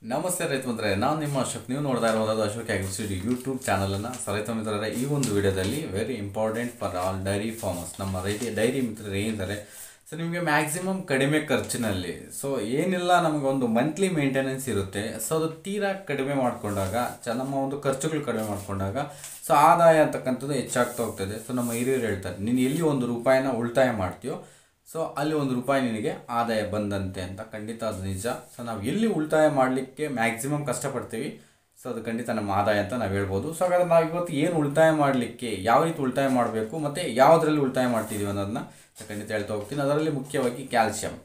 ನಮಸ್ತೆ ರೈತ ಮಿತ್ರರೇ, ನಾನು ನಿಮ್ಮ ಅಶೋಕ್. ನೀವು ನೋಡ್ತಾ ಇರೋದು ಅಶೋಕ್ ಅಗ್ರಿಕಲ್ಚರ್ ಯೂಟ್ಯೂಬ್ ಚಾನಲನ್ನು. ರೈತ ಮಿತ್ರರೇ, ಈ ಒಂದು ವಿಡಿಯೋದಲ್ಲಿ very important for all dairy farmers, ನಮ್ಮ ಡೈರಿ ಮಿತ್ರರು ಏನಿದ್ದಾರೆ. ಸೊ ನಿಮಗೆ ಮ್ಯಾಕ್ಸಿಮಮ್ ಕಡಿಮೆ ಖರ್ಚಿನಲ್ಲಿ, ಸೊ ಏನಿಲ್ಲ ನಮಗೊಂದು ಮಂತ್ಲಿ ಮೇಂಟೆನೆನ್ಸ್ ಇರುತ್ತೆ. ಸೊ ಅದು ತೀರಾ ಕಡಿಮೆ ಮಾಡಿಕೊಂಡಾಗ, ನಮ್ಮ ಒಂದು ಖರ್ಚುಗಳು ಕಡಿಮೆ ಮಾಡಿಕೊಂಡಾಗ ಸೊ ಆದಾಯ ಅಂತಕ್ಕಂಥದ್ದು ಹೆಚ್ಚಾಗ್ತಾ ಹೋಗ್ತದೆ. ಸೊ ನಮ್ಮ ಹಿರಿಯರು ಹೇಳ್ತಾರೆ, ನೀನು ಎಲ್ಲಿ ₹1 ಉಳಿತಾಯ ಮಾಡ್ತೀಯೋ ಸೊ ಅಲ್ಲಿ ₹1 ನಿನಗೆ ಆದಾಯ ಬಂದಂತೆ ಅಂತ. ಖಂಡಿತ ಅದು ನಿಜ. ಸೊ ನಾವು ಎಲ್ಲಿ ಉಳಿತಾಯ ಮಾಡಲಿಕ್ಕೆ ಮ್ಯಾಕ್ಸಿಮಮ್ ಕಷ್ಟಪಡ್ತೀವಿ, ಸೊ ಅದು ಖಂಡಿತ ನಮ್ಮ ಆದಾಯ ಅಂತ ನಾವು ಹೇಳ್ಬೋದು. ಸೊ ಹಾಗಾದ್ರೆ ನಾವು ಇವತ್ತು ಏನು ಉಳಿತಾಯ ಮಾಡಲಿಕ್ಕೆ, ಯಾವ ರೀತಿ ಉಳಿತಾಯ ಮಾಡಬೇಕು ಮತ್ತು ಯಾವುದರಲ್ಲಿ ಉಳಿತಾಯ ಮಾಡ್ತಿದ್ದೀವಿ ಅನ್ನೋದನ್ನ ಖಂಡಿತ ಹೇಳ್ತಾ ಹೋಗ್ತೀನಿ. ಅದರಲ್ಲಿ ಮುಖ್ಯವಾಗಿ ಕ್ಯಾಲ್ಶಿಯಂ.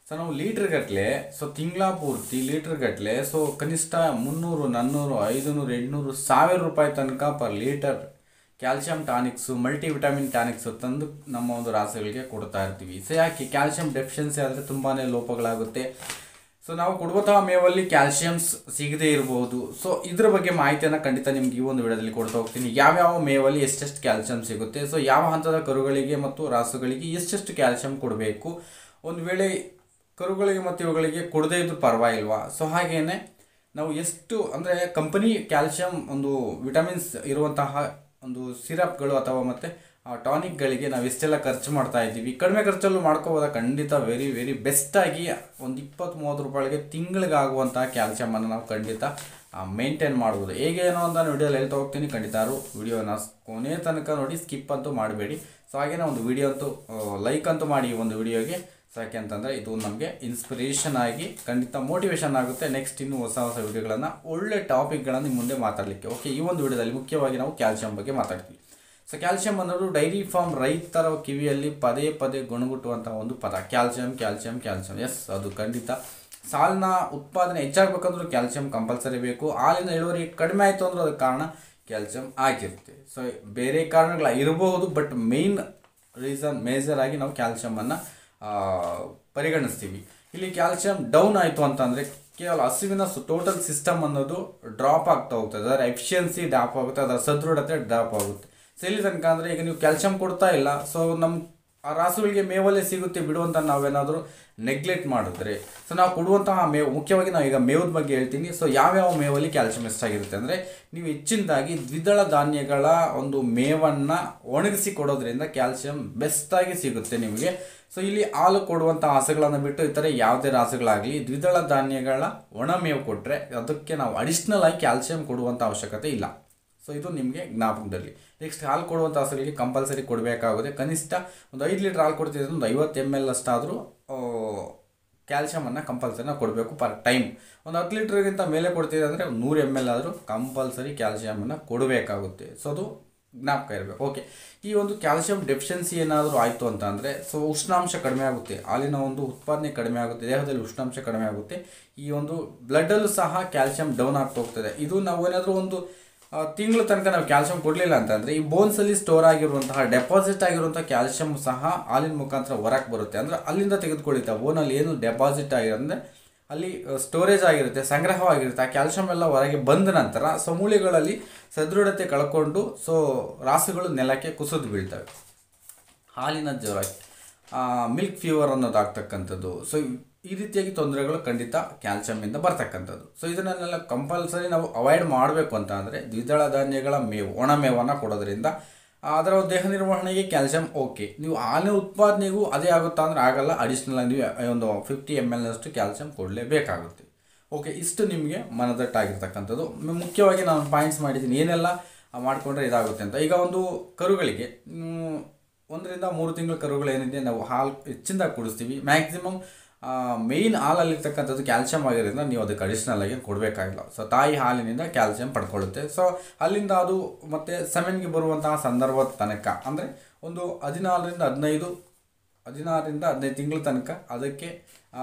ಸೊ ನಾವು ಲೀಟ್ರ್ಗಟ್ಟಲೆ, ಸೊ ತಿಂಗಳ ಪೂರ್ತಿ ಲೀಟ್ರ್ಗಟ್ಟಲೆ, ಸೊ ಕನಿಷ್ಠ 300, 400, 500, 800, ₹1000 ತನಕ ಪರ್ ಲೀಟರ್ ಕ್ಯಾಲ್ಶಿಯಂ ಟಾನಿಕ್ಸು, ಮಲ್ಟಿವಿಟಮಿನ್ ಟಾನಿಕ್ಸು ತಂದು ನಮ್ಮ ಒಂದು ರಾಸುಗಳಿಗೆ ಕೊಡ್ತಾ ಇರ್ತೀವಿ. ಸೊ ಯಾಕೆ ಕ್ಯಾಲ್ಶಿಯಂ ಡೆಫಿಷಿಯನ್ಸಿ ಆದರೆ ತುಂಬಾ ಲೋಪಗಳಾಗುತ್ತೆ. ಸೊ ನಾವು ಕೊಡುವಂತಹ ಮೇವಲ್ಲಿ ಕ್ಯಾಲ್ಶಿಯಮ್ಸ್ ಸಿಗದೇ ಇರಬಹುದು. ಸೊ ಇದ್ರ ಬಗ್ಗೆ ಮಾಹಿತಿಯನ್ನು ಖಂಡಿತ ನಿಮ್ಗೆ ಈ ಒಂದು ವಿಡಿಯೋದಲ್ಲಿ ಕೊಡ್ತಾ ಹೋಗ್ತೀನಿ. ಯಾವ್ಯಾವ ಮೇವಲ್ಲಿ ಎಷ್ಟೆಷ್ಟು ಕ್ಯಾಲ್ಶಿಯಂ ಸಿಗುತ್ತೆ, ಸೊ ಯಾವ ಹಂತದ ಕರುಗಳಿಗೆ ಮತ್ತು ರಾಸುಗಳಿಗೆ ಎಷ್ಟೆಷ್ಟು ಕ್ಯಾಲ್ಶಿಯಂ ಕೊಡಬೇಕು, ಒಂದು ವೇಳೆ ಕರುಗಳಿಗೆ ಮತ್ತು ಇವುಗಳಿಗೆ ಕೊಡದೇ ಇದ್ದು ಪರವಾಗಿಲ್ವಾ. ಸೊ ಹಾಗೇನೆ ನಾವು ಎಷ್ಟು ಅಂದರೆ ಕಂಪನಿ ಕ್ಯಾಲ್ಶಿಯಂ ಒಂದು ವಿಟಮಿನ್ಸ್ ಇರುವಂತಹ ಒಂದು ಸಿರಪ್ಗಳು ಅಥವಾ ಮತ್ತು ಟಾನಿಕ್ಗಳಿಗೆ ನಾವು ಎಷ್ಟೆಲ್ಲ ಖರ್ಚು ಮಾಡ್ತಾ ಇದ್ದೀವಿ, ಕಡಿಮೆ ಖರ್ಚಲ್ಲೂ ಮಾಡ್ಕೋಬೋದ. ಖಂಡಿತ ವೆರಿ ವೆರಿ ಬೆಸ್ಟಾಗಿ ಒಂದು ₹20-30 ತಿಂಗಳಿಗಾಗುವಂತಹ ಕ್ಯಾಲ್ಶಿಯಮನ್ನು ನಾವು ಖಂಡಿತ ಮೇಂಟೈನ್ ಮಾಡ್ಬೋದು. ಹೇಗೆ ಏನೋ ಅಂತ ವಿಡಿಯೋಲಿ ಹೇಳ್ತಾ ಹೋಗ್ತೀನಿ. ಖಂಡಿತ ವಿಡಿಯೋನ ಕೊನೆ ತನಕ ನೋಡಿ, ಸ್ಕಿಪ್ ಅಂತೂ ಮಾಡಬೇಡಿ. ಸೊ ಹಾಗೇನೇ ಒಂದು ವಿಡಿಯೋ ಅಂತೂ ಲೈಕ್ ಅಂತೂ ಮಾಡಿ ಈ ಒಂದು ವಿಡಿಯೋಗೆ. ಸೊ ಯಾಕೆ ಅಂತಂದರೆ ಇದು ನಮಗೆ ಇನ್ಸ್ಪಿರೇಷನ್ ಆಗಿ ಖಂಡಿತ ಮೋಟಿವೇಶನ್ ಆಗುತ್ತೆ ನೆಕ್ಸ್ಟ್ ಇನ್ನೂ ಹೊಸ ಹೊಸ ವಿಡಿಯೋಗಳನ್ನು, ಒಳ್ಳೆ ಟಾಪಿಕ್ಗಳನ್ನು ನಿಮ್ಮ ಮುಂದೆ ಮಾತಾಡಲಿಕ್ಕೆ. ಓಕೆ, ಈ ಒಂದು ವಿಡಿಯೋದಲ್ಲಿ ಮುಖ್ಯವಾಗಿ ನಾವು ಕ್ಯಾಲ್ಶಿಯಂ ಬಗ್ಗೆ ಮಾತಾಡ್ತೀವಿ. ಸೊ ಕ್ಯಾಲ್ಶಿಯಂ ಅನ್ನೋದು ಡೈರಿ ಫಾರ್ಮ್ ರೈತರ ಕಿವಿಯಲ್ಲಿ ಪದೇ ಪದೇ ಗುಣಗುಟ್ಟುವಂಥ ಒಂದು ಪದ. Calcium calcium calcium. ಎಸ್, ಅದು ಖಂಡಿತ. ಹಾಲಿನ ಉತ್ಪಾದನೆ ಹೆಚ್ಚಾಗಬೇಕಂದ್ರೂ ಕ್ಯಾಲ್ಶಿಯಂ ಕಂಪಲ್ಸರಿ ಬೇಕು. ಹಾಲಿನ ಇಳುವರಿ ಕಡಿಮೆ ಆಯಿತು ಅಂದ್ರೆ ಅದಕ್ಕೆ ಕಾರಣ ಕ್ಯಾಲ್ಶಿಯಂ ಆಗಿರುತ್ತೆ. ಸೊ ಬೇರೆ ಕಾರಣಗಳ ಇರಬಹುದು, ಬಟ್ ಮೇನ್ ರೀಸನ್ ಮೇಜರ್ ಆಗಿ ನಾವು ಕ್ಯಾಲ್ಶಿಯಮನ್ನು ಪರಿಗಣಿಸ್ತೀವಿ. ಇಲ್ಲಿ ಕ್ಯಾಲ್ಶಿಯಂ ಡೌನ್ ಆಯಿತು ಅಂತಂದರೆ ಕೇವಲ ಹಸುವಿನ ಟೋಟಲ್ ಸಿಸ್ಟಮ್ ಅನ್ನೋದು ಡ್ರಾಪ್ ಆಗ್ತಾ ಹೋಗ್ತದೆ. ಅದರ ಎಫಿಷಿಯನ್ಸಿ ಡ್ರಾಪ್ ಆಗುತ್ತೆ, ಅದರ ಸದೃಢತೆ ಡ್ರಾಪ್ ಆಗುತ್ತೆ. ಸೊ ಎಲ್ಲಿ ತನಕ ಅಂದರೆ ಈಗ ನೀವು ಕ್ಯಾಲ್ಶಿಯಂ ಕೊಡ್ತಾ ಇಲ್ಲ, ಸೊ ನಮ್ಮ ಆ ರಾಸುಗಳಿಗೆ ಮೇವಲ್ಲೇ ಸಿಗುತ್ತೆ ಬಿಡುವಂತ ನಾವೇನಾದರೂ ನೆಗ್ಲೆಕ್ಟ್ ಮಾಡಿದ್ರೆ, ಸೊ ನಾವು ಕೊಡುವಂತಹ ಮೇವು, ಮುಖ್ಯವಾಗಿ ನಾವು ಈಗ ಮೇವದ ಬಗ್ಗೆ ಹೇಳ್ತೀನಿ. ಸೊ ಯಾವ್ಯಾವ ಮೇವಲ್ಲಿ ಕ್ಯಾಲ್ಶಿಯಂ ಎಷ್ಟಾಗಿರುತ್ತೆ ಅಂದರೆ, ನೀವು ಹೆಚ್ಚಿನದಾಗಿ ದ್ವಿದಳ ಧಾನ್ಯಗಳ ಒಂದು ಮೇವನ್ನು ಒಣಗಿಸಿ ಕೊಡೋದ್ರಿಂದ ಕ್ಯಾಲ್ಶಿಯಂ ಬೆಸ್ಟಾಗಿ ಸಿಗುತ್ತೆ ನಿಮಗೆ. ಸೊ ಇಲ್ಲಿ ಹಾಲು ಕೊಡುವಂಥ ಹಸುಗಳನ್ನು ಬಿಟ್ಟು ಇತರೆ ಯಾವುದೇ ರಾಸುಗಳಾಗಲಿ ದ್ವಿದಳ ಧಾನ್ಯಗಳ ಒಣ ಮೇವು ಕೊಟ್ಟರೆ ಅದಕ್ಕೆ ನಾವು ಅಡಿಷ್ನಲ್ ಆಗಿ ಕ್ಯಾಲ್ಶಿಯಂ ಕೊಡುವಂಥ ಅವಶ್ಯಕತೆ ಇಲ್ಲ. ಸೊ ಇದು ನಿಮಗೆ ಜ್ಞಾಪಕದಲ್ಲಿ. ನೆಕ್ಸ್ಟ್, ಹಾಲು ಕೊಡುವಂಥ ಹಸುಗಳಿಗೆ ಕಂಪಲ್ಸರಿ ಕೊಡಬೇಕಾಗುತ್ತೆ. ಕನಿಷ್ಠ ಒಂದು 5 ಲೀಟ್ರ್ ಹಾಲು ಕೊಡ್ತಿದ್ರೆ ಒಂದು 50 ml ಅಷ್ಟಾದರೂ ಕ್ಯಾಲ್ಶಿಯಮನ್ನು ಕಂಪಲ್ಸರಿ ನಾವು ಕೊಡಬೇಕು ಪರ್ ಟೈಮ್. ಒಂದು 10 ಲೀಟ್ರ್ಗಿಂತ ಮೇಲೆ ಕೊಡ್ತಿದೆ ಅಂದರೆ 100 ml ಆದರೂ ಕಂಪಲ್ಸರಿ ಕ್ಯಾಲ್ಶಿಯಮನ್ನು ಕೊಡಬೇಕಾಗುತ್ತೆ. ಸೊ ಅದು ಜ್ಞಾಪಕ ಇರಬೇಕು. ಓಕೆ, ಈ ಒಂದು ಕ್ಯಾಲ್ಶಿಯಂ ಡೆಫಿಷಿಯನ್ಸಿ ಏನಾದರೂ ಆಯಿತು ಅಂತ ಅಂದರೆ, ಸೊ ಉಷ್ಣಾಂಶ ಕಡಿಮೆ ಆಗುತ್ತೆ, ಹಾಲಿನ ಒಂದು ಉತ್ಪಾದನೆ ಕಡಿಮೆ ಆಗುತ್ತೆ, ದೇಹದಲ್ಲಿ ಉಷ್ಣಾಂಶ ಕಡಿಮೆ ಆಗುತ್ತೆ. ಈ ಒಂದು ಬ್ಲಡ್ಡಲ್ಲೂ ಸಹ ಕ್ಯಾಲ್ಶಿಯಂ ಡೌನ್ ಆಗ್ತಾ ಹೋಗ್ತದೆ. ಇದು ನಾವು ಏನಾದರೂ ಒಂದು ತಿಂಗಳ ತನಕ ನಾವು ಕ್ಯಾಲ್ಶಿಯಂ ಕೊಡಲಿಲ್ಲ ಅಂತಂದರೆ ಈ ಬೋನ್ಸಲ್ಲಿ ಸ್ಟೋರ್ ಆಗಿರುವಂತಹ ಡೆಪಾಸಿಟ್ ಆಗಿರುವಂಥ ಕ್ಯಾಲ್ಶಿಯಂ ಸಹ ಹಾಲಿನ ಮುಖಾಂತರ ಹೊರಕ್ಕೆ ಬರುತ್ತೆ. ಅಂದರೆ ಅಲ್ಲಿಂದ ತೆಗೆದುಕೊಳ್ಳುತ್ತೆ. ಬೋನಲ್ಲಿ ಏನು ಡೆಪಾಸಿಟ್ ಆಗಿರುತ್ತೆ ಅಲ್ಲಿ ಸ್ಟೋರೇಜ್ ಆಗಿರುತ್ತೆ, ಸಂಗ್ರಹವಾಗಿರುತ್ತೆ. ಆ ಕ್ಯಾಲ್ಶಿಯಂ ಎಲ್ಲ ಹೊರಗೆ ಬಂದ ನಂತರ ಸೊ ಮೂಳೆಗಳಲ್ಲಿ ಸದೃಢತೆ ಕಳ್ಕೊಂಡು ಸೊ ರಾಸುಗಳು ನೆಲಕ್ಕೆ ಕುಸಿದು ಬೀಳ್ತವೆ. ಹಾಲಿನ ಜ್ವರ, ಮಿಲ್ಕ್ ಫೀವರ್ ಅನ್ನೋದಾಗ್ತಕ್ಕಂಥದ್ದು. ಸೊ ಈ ರೀತಿಯಾಗಿ ತೊಂದರೆಗಳು ಖಂಡಿತ ಕ್ಯಾಲ್ಶಿಯಮಿಂದ ಬರ್ತಕ್ಕಂಥದ್ದು. ಸೊ ಇದನ್ನೆಲ್ಲ ಕಂಪಲ್ಸರಿ ನಾವು ಅವಾಯ್ಡ್ ಮಾಡಬೇಕು ಅಂತ ಅಂದರೆ ದ್ವಿದಳ ಧಾನ್ಯಗಳ ಮೇವು, ಒಣ ಮೇವನ್ನು ಕೊಡೋದ್ರಿಂದ ಅದರ ದೇಹ ನಿರ್ವಹಣೆಗೆ ಕ್ಯಾಲ್ಶಿಯಂ ಓಕೆ. ನೀವು ಹಾಲಿನ ಉತ್ಪಾದನೆಗೂ ಅದೇ ಆಗುತ್ತಾ ಅಂದರೆ ಆಗಲ್ಲ. ಅಡಿಷ್ನಲ್ ನೀವು ಒಂದು 50 ml ಅಷ್ಟು ಕ್ಯಾಲ್ಶಿಯಂ ಕೊಡಲೇಬೇಕಾಗುತ್ತೆ. ಓಕೆ, ಇಷ್ಟು ನಿಮಗೆ ಮನದಟ್ಟಾಗಿರ್ತಕ್ಕಂಥದ್ದು. ಮುಖ್ಯವಾಗಿ ನಾನು ಪಾಯಿಂಟ್ಸ್ ಮಾಡಿದ್ದೀನಿ ಏನೆಲ್ಲ ಮಾಡಿಕೊಂಡ್ರೆ ಇದಾಗುತ್ತೆ ಅಂತ. ಈಗ ಒಂದು ಕರುಗಳಿಗೆ 1 ರಿಂದ 3 ತಿಂಗಳ ಕರುಗಳು ಏನಿದೆ ನಾವು ಹಾಲು ಹೆಚ್ಚಿನದಾಗಿ ಕುಡಿಸ್ತೀವಿ. ಮ್ಯಾಕ್ಸಿಮಮ್ ಮೇಯ್ನ್ ಹಾಲಲ್ಲಿರ್ತಕ್ಕಂಥದ್ದು ಕ್ಯಾಲ್ಶಿಯಂ ಆಗಿರೋದ್ರಿಂದ ನೀವು ಅದಕ್ಕೆ ಅಡಿಷ್ನಲ್ ಆಗಿ ಕೊಡಬೇಕಾಗಿಲ್ಲ. ಸೊ ತಾಯಿ ಹಾಲಿನಿಂದ ಕ್ಯಾಲ್ಶಿಯಂ ಪಡ್ಕೊಳ್ಳುತ್ತೆ. ಸೊ ಅಲ್ಲಿಂದ ಅದು ಮತ್ತು ಸೆಮೆನ್ಗೆ ಬರುವಂತಹ ಸಂದರ್ಭದ ತನಕ ಅಂದರೆ ಒಂದು 16 ರಿಂದ 15 ತಿಂಗಳ ತನಕ ಅದಕ್ಕೆ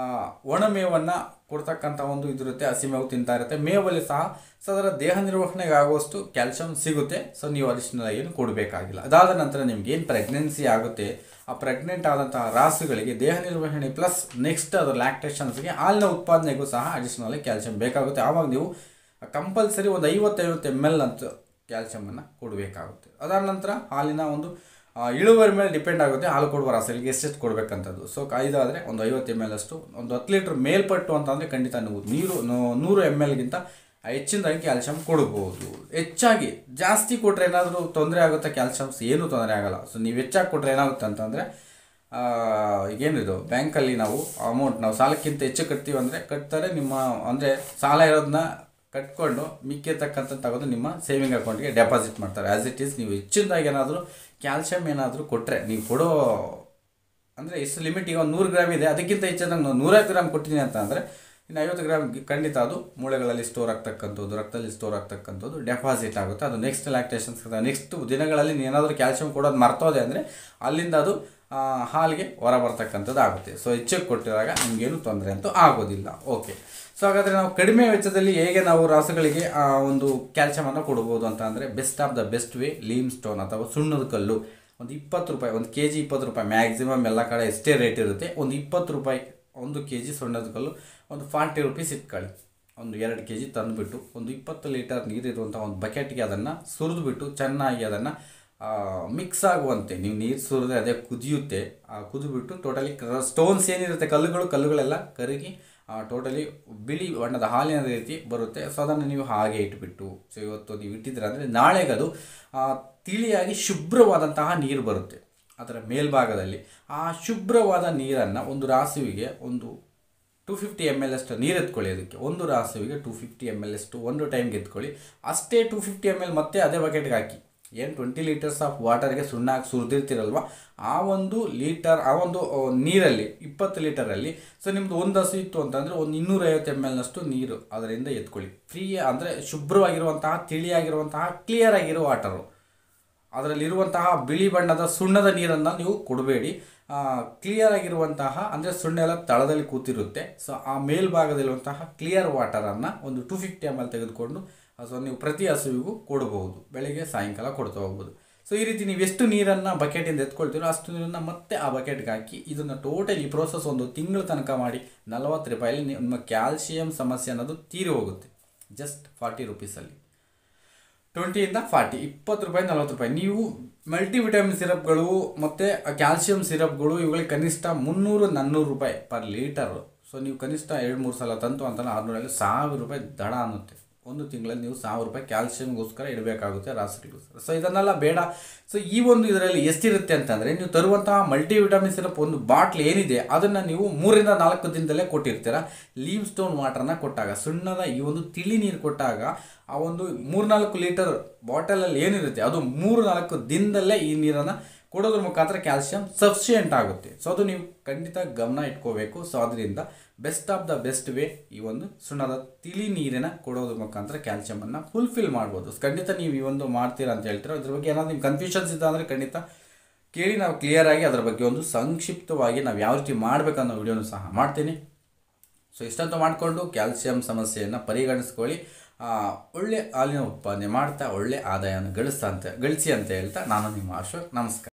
ಒಣ ಮೇವನ್ನು ಕೊಡ್ತಕ್ಕಂಥ ಒಂದು ಇದಿರುತ್ತೆ. ಹಸಿ ಮೇವು ತಿಂತಾ ಇರುತ್ತೆ. ಮೇವಲ್ಲಿ ಸಹ ಸೊ ಅದರ ದೇಹ ನಿರ್ವಹಣೆಗೆ ಆಗುವಷ್ಟು ಕ್ಯಾಲ್ಶಿಯಂ ಸಿಗುತ್ತೆ. ಸೊ ನೀವು ಅಡಿಷ್ನಲ್ ಏನು ಕೊಡಬೇಕಾಗಿಲ್ಲ. ಅದಾದ ನಂತರ ನಿಮ್ಗೆ ಏನು ಪ್ರೆಗ್ನೆನ್ಸಿ ಆಗುತ್ತೆ, ಆ ಪ್ರೆಗ್ನೆಂಟ್ ಆದಂತಹ ರಾಸುಗಳಿಗೆ ದೇಹ ನಿರ್ವಹಣೆ ಪ್ಲಸ್ ನೆಕ್ಸ್ಟ್ ಅದರ ಲ್ಯಾಕ್ಟೇಷನ್ಸ್ಗೆ ಹಾಲಿನ ಉತ್ಪಾದನೆಗೂ ಸಹ ಅಡಿಷ್ನಲ್ ಕ್ಯಾಲ್ಶಿಯಂ ಬೇಕಾಗುತ್ತೆ. ಆವಾಗ ನೀವು ಕಂಪಲ್ಸರಿ ಒಂದು 50 ml ಅಂತ ಕ್ಯಾಲ್ಶಿಯಮನ್ನು ಕೊಡಬೇಕಾಗುತ್ತೆ. ಅದಾದ ನಂತರ ಹಾಲಿನ ಒಂದು ಇಳುವರಿ ಮೇಲೆ ಡಿಪೆಂಡ್ ಆಗುತ್ತೆ ಹಾಲು ಕೊಡುವ ರಾಸುಗಳಿಗೆ ಎಷ್ಟೆಷ್ಟು ಕೊಡಬೇಕಂಥದ್ದು. ಸೊ ಇದಾದರೆ ಒಂದು 50 ml ಅಷ್ಟು, ಒಂದು 10 ಲೀಟ್ರ್ ಮೇಲ್ಪಟ್ಟು ಅಂತಂದರೆ ಖಂಡಿತ ನೀವು 100 ml ಗಿಂತ ಹೆಚ್ಚಿನದಾಗಿ ಕ್ಯಾಲ್ಶಿಯಂ ಕೊಡ್ಬೋದು. ಹೆಚ್ಚಾಗಿ ಜಾಸ್ತಿ ಕೊಟ್ಟರೆ ಏನಾದರೂ ತೊಂದರೆ ಆಗುತ್ತೆ? ಕ್ಯಾಲ್ಶಿಯಮ್ಸ್ ಏನೂ ತೊಂದರೆ ಆಗೋಲ್ಲ. ಸೊ ನೀವು ಹೆಚ್ಚಾಗಿ ಕೊಟ್ಟರೆ ಏನಾಗುತ್ತೆ ಅಂತಂದರೆ ಈಗೇನಿದು ಬ್ಯಾಂಕಲ್ಲಿ ನಾವು ಸಾಲಕ್ಕಿಂತ ಹೆಚ್ಚು ಕಟ್ತೀವಿ ಅಂದರೆ ಕಟ್ತಾರೆ, ನಿಮ್ಮ ಅಂದರೆ ಸಾಲ ಇರೋದನ್ನ ಕಟ್ಕೊಂಡು ಮಿಕ್ಕಿರ್ತಕ್ಕಂಥ ತಗೋದು ನಿಮ್ಮ ಸೇವಿಂಗ್ ಅಕೌಂಟ್ಗೆ ಡೆಪಾಸಿಟ್ ಮಾಡ್ತಾರೆ. ಆ್ಯಸ್ ಇಟ್ ಈಸ್ ನೀವು ಹೆಚ್ಚಿನದಾಗಿ ಏನಾದರೂ ಕ್ಯಾಲ್ಶಿಯಂ ಏನಾದರೂ ಕೊಟ್ಟರೆ, ನೀವು ಕೊಡೋ ಅಂದರೆ ಎಷ್ಟು ಲಿಮಿಟ್, ಈಗ ಒಂದು 100 ಗ್ರಾಮ್ ಇದೆ, ಅದಕ್ಕಿಂತ ಹೆಚ್ಚಾಗಿ ನಾನು 150 ಗ್ರಾಮ್ ಕೊಟ್ಟಿದ್ದೀನಿ ಅಂತ ಅಂದರೆ ಇನ್ನು 50 ಗ್ರಾಮ್ ಖಂಡಿತ ಅದು ಮೂಳೆಗಳಲ್ಲಿ ಸ್ಟೋರ್ ಆಗ್ತಕ್ಕಂಥದ್ದು, ರಕ್ತದಲ್ಲಿ ಸ್ಟೋರ್ ಆಗ್ತಕ್ಕಂಥದ್ದು ಡೆಪಾಸಿಟ್ ಆಗುತ್ತೆ. ಅದು ನೆಕ್ಸ್ಟ್ ಲ್ಯಾಕ್ಟೇಷನ್ಸ್ ನೆಕ್ಸ್ಟ್ ದಿನಗಳಲ್ಲಿ ಏನಾದರೂ ಕ್ಯಾಲ್ಶಿಯಂ ಕೊಡೋದು ಮರ್ತೋದೆ ಅಂದರೆ ಅಲ್ಲಿಂದ ಅದು ಹಾಲಿಗೆ ಹೊರ ಬರ್ತಕ್ಕಂಥದ್ದು ಆಗುತ್ತೆ. ಸೊ ಹೆಚ್ಚಿಗೆ ಕೊಟ್ಟಿರುವಾಗ ನಿಮಗೇನು ತೊಂದರೆ ಅಂತೂ ಆಗೋದಿಲ್ಲ. ಓಕೆ, ಸೊ ಹಾಗಾದರೆ ನಾವು ಕಡಿಮೆ ವೆಚ್ಚದಲ್ಲಿ ಹೇಗೆ ನಾವು ರಾಸುಗಳಿಗೆ ಒಂದು ಕ್ಯಾಲ್ಶಿಯಮನ್ನು ಕೊಡ್ಬೋದು ಅಂತ ಅಂದರೆ best of the best way limestone ಅಥವಾ ಸುಣ್ಣದ ಕಲ್ಲು. ಒಂದು 20 ರೂಪಾಯಿ, ಒಂದು kg 20 ರೂಪಾಯಿ ಮ್ಯಾಕ್ಸಿಮಮ್, ಎಲ್ಲ ಕಡೆ ಎಷ್ಟೇ ರೇಟ್ ಇರುತ್ತೆ. ಒಂದು 20 ರೂಪಾಯಿ 1 kg ಸುಣ್ಣದ ಕಲ್ಲು, ಒಂದು 40 ರೂಪೀಸ್ ಇಟ್ಕೊಳ್ಳಿ. ಒಂದು 2 kg ತಂದುಬಿಟ್ಟು ಒಂದು 20 ಲೀಟರ್ ನೀರಿರುವಂಥ ಒಂದು ಬಕೆಟ್ಗೆ ಅದನ್ನು ಸುರಿದ್ಬಿಟ್ಟು ಚೆನ್ನಾಗಿ ಅದನ್ನು ಮಿಕ್ಸ್ ಆಗುವಂತೆ ನೀವು ನೀರು ಸುರಿದ್ರೆ ಅದೇ ಕುದಿಯುತ್ತೆ. ಕುದಿಬಿಟ್ಟು ಟೋಟಲಿ ಸ್ಟೋನ್ಸ್ ಏನಿರುತ್ತೆ ಕಲ್ಲುಗಳೆಲ್ಲ ಕರಗಿ ಟೋಟಲಿ ಬಿಳಿ ಬಣ್ಣದ ಹಾಲಿನ ರೀತಿ ಬರುತ್ತೆ. ಸೊ ಅದನ್ನು ನೀವು ಹಾಗೆ ಇಟ್ಬಿಟ್ಟು, ಸೊ ಇವತ್ತು ನೀವು ಇಟ್ಟಿದ್ರೆ ಅಂದರೆ ನಾಳೆಗೆ ಅದು ತಿಳಿಯಾಗಿ ಶುಭ್ರವಾದಂತಹ ನೀರು ಬರುತ್ತೆ ಅದರ ಮೇಲ್ಭಾಗದಲ್ಲಿ. ಆ ಶುಭ್ರವಾದ ನೀರನ್ನು ಒಂದು ರಾಸುವಿಗೆ ಒಂದು 250 ml ಅಷ್ಟು ನೀರು ಎತ್ಕೊಳ್ಳಿ. ಅದಕ್ಕೆ ಒಂದು ರಾಸುವಿಗೆ 250 ml ಅಷ್ಟು ಒಂದು ಟೈಮ್ಗೆ ಎತ್ಕೊಳ್ಳಿ. ಅಷ್ಟೇ 250 ml ಮತ್ತೆ ಅದೇ ಬಕೆಟ್ಗೆ ಹಾಕಿ. ಏನು 20 ಲೀಟರ್ಸ್ ಆಫ್ ವಾಟರ್ಗೆ ಸುಣ್ಣ ಹಾಕಿ ಸುರಿದಿರ್ತೀರಲ್ವ, ಆ ಒಂದು ನೀರಲ್ಲಿ 20 ಲೀಟರಲ್ಲಿ ಸೊ ನಿಮ್ಮದು ಒಂದು ಹಸು ಇತ್ತು ಅಂತಂದರೆ ಒಂದು 250 ml ನಷ್ಟು ನೀರು ಅದರಿಂದ ಎತ್ಕೊಳ್ಳಿ. ಫ್ರೀ ಅಂದರೆ ಶುಭ್ರವಾಗಿರುವಂತಹ, ತಿಳಿಯಾಗಿರುವಂತಹ, ಕ್ಲಿಯರ್ ಆಗಿರೋ ವಾಟರು. ಅದರಲ್ಲಿರುವಂತಹ ಬಿಳಿ ಬಣ್ಣದ ಸುಣ್ಣದ ನೀರನ್ನು ನೀವು ಕೊಡಬೇಡಿ. ಕ್ಲಿಯರ್ ಆಗಿರುವಂತಹ ಅಂದರೆ ಸುಣ್ಣ ಎಲ್ಲ ತಳದಲ್ಲಿ ಕೂತಿರುತ್ತೆ. ಸೊ ಆ ಮೇಲ್ಭಾಗದಲ್ಲಿರುವಂತಹ ಕ್ಲಿಯರ್ ವಾಟರನ್ನು ಒಂದು 250 ml ತೆಗೆದುಕೊಂಡು ಸೊ ನೀವು ಪ್ರತಿ ಹಸುವಿಗೂ ಕೊಡಬಹುದು. ಬೆಳಗ್ಗೆ ಸಾಯಂಕಾಲ ಕೊಡ್ತಾ ಹೋಗ್ಬೋದು. ಸೊ ಈ ರೀತಿ ನೀವು ಎಷ್ಟು ನೀರನ್ನು ಬಕೆಟಿಂದ ಎತ್ಕೊಳ್ತೀರೋ ಅಷ್ಟು ನೀರನ್ನು ಮತ್ತೆ ಆ ಬಕೆಟ್ಗೆ ಹಾಕಿ ಇದನ್ನು ಟೋಟಲಿ ಪ್ರೋಸೆಸ್ ಒಂದು ತಿಂಗಳ ತನಕ ಮಾಡಿ 40 ರೂಪಾಯಲ್ಲಿ ನಿಮ್ಮ ಕ್ಯಾಲ್ಶಿಯಂ ಸಮಸ್ಯೆ ಅನ್ನೋದು ತೀರಿ ಹೋಗುತ್ತೆ. ಜಸ್ಟ್ 40 ರೂಪೀಸಲ್ಲಿ 20ಇಂದ 40, 20 ರೂಪಾಯಿ 40 ರೂಪಾಯಿ. ನೀವು ಮಲ್ಟಿವಿಟಮಿನ್ ಸಿರಪ್ಗಳು ಮತ್ತು ಕ್ಯಾಲ್ಶಿಯಂ ಸಿರಪ್ಗಳು ಇವುಗಳಿಗೆ ಕನಿಷ್ಠ 300-400 ರೂಪಾಯಿ ಪರ್ ಲೀಟರು. ಸೊ ನೀವು ಕನಿಷ್ಠ 2-3 ಸಲ ತಂತು ಅಂತಲೇ 600 1000 ರೂಪಾಯಿ ದಡ ಅನ್ನುತ್ತೆ. ಒಂದು ತಿಂಗಳಲ್ಲಿ ನೀವು 1000 ರೂಪಾಯಿ ಕ್ಯಾಲ್ಶಿಯಮ್ಗೋಸ್ಕರ ಇಡಬೇಕಾಗುತ್ತೆ ರಾಸುಗಳಿಗೋಸ್ಕರ. ಸೊ ಇದನ್ನೆಲ್ಲ ಬೇಡ. ಸೊ ಈ ಒಂದು ಇದರಲ್ಲಿ ಎಷ್ಟಿರುತ್ತೆ ಅಂತಂದರೆ ನೀವು ತರುವಂತಹ ಮಲ್ಟಿವಿಟಮಿನ್ ಸಿರಪ್ ಒಂದು ಬಾಟ್ಲ್ ಏನಿದೆ ಅದನ್ನು ನೀವು 3-4 ದಿನದಲ್ಲೇ ಕೊಟ್ಟಿರ್ತೀರ. ಲೀಮ್ ಸ್ಟೋನ್ ವಾಟರ್ನ ಕೊಟ್ಟಾಗ, ಸುಣ್ಣದ ಈ ಒಂದು ತಿಳಿ ನೀರು ಕೊಟ್ಟಾಗ ಆ ಒಂದು 3-4 ಲೀಟರ್ ಬಾಟಲಲ್ಲಿ ಏನಿರುತ್ತೆ ಅದು 3-4 ದಿನದಲ್ಲೇ ಈ ನೀರನ್ನು ಕೊಡೋದ್ರ ಮುಖಾಂತರ ಕ್ಯಾಲ್ಶಿಯಂ ಸಫಿಷಿಯೆಂಟ್ ಆಗುತ್ತೆ. ಸೊ ಅದು ನೀವು ಖಂಡಿತ ಗಮನ ಇಟ್ಕೋಬೇಕು. ಸೊ ಅದರಿಂದ best of the best way ಈ ಒಂದು ಸುಣ್ಣದ ತಿಳಿ ನೀರಿನ ಕೊಡೋದ್ರ ಮುಖಾಂತರ ಕ್ಯಾಲ್ಶಿಯಮನ್ನು ಫುಲ್ಫಿಲ್ ಮಾಡ್ಬೋದು. ಖಂಡಿತ ನೀವು ಈ ಒಂದು ಮಾಡ್ತೀರಾ ಅಂತ ಹೇಳ್ತೀರಾ. ಅದ್ರ ಬಗ್ಗೆ ಏನಾದರೂ ನಿಮ್ಗೆ ಕನ್ಫ್ಯೂಷನ್ಸ್ ಇದೆ ಅಂದರೆ ಖಂಡಿತ ಕೇಳಿ, ನಾವು ಕ್ಲಿಯರಾಗಿ ಅದರ ಬಗ್ಗೆ ಒಂದು ಸಂಕ್ಷಿಪ್ತವಾಗಿ ನಾವು ಯಾವ ರೀತಿ ಮಾಡಬೇಕನ್ನೋ ವಿಡಿಯೋನು ಸಹ ಮಾಡ್ತೀನಿ. ಸೊ ಇಷ್ಟಂತೂ ಮಾಡಿಕೊಂಡು ಕ್ಯಾಲ್ಶಿಯಂ ಸಮಸ್ಯೆಯನ್ನು ಪರಿಗಣಿಸ್ಕೊಳ್ಳಿ. ಒಳ್ಳೆ ಹಾಲಿನ ಉತ್ಪಾದನೆ ಮಾಡ್ತಾ ಒಳ್ಳೆ ಆದಾಯವನ್ನು ಗಳಿಸಿ ಅಂತ ಹೇಳ್ತಾ ನಾನು ನಿಮ್ಮ ಅಶೋಕ್. ನಮಸ್ಕಾರ.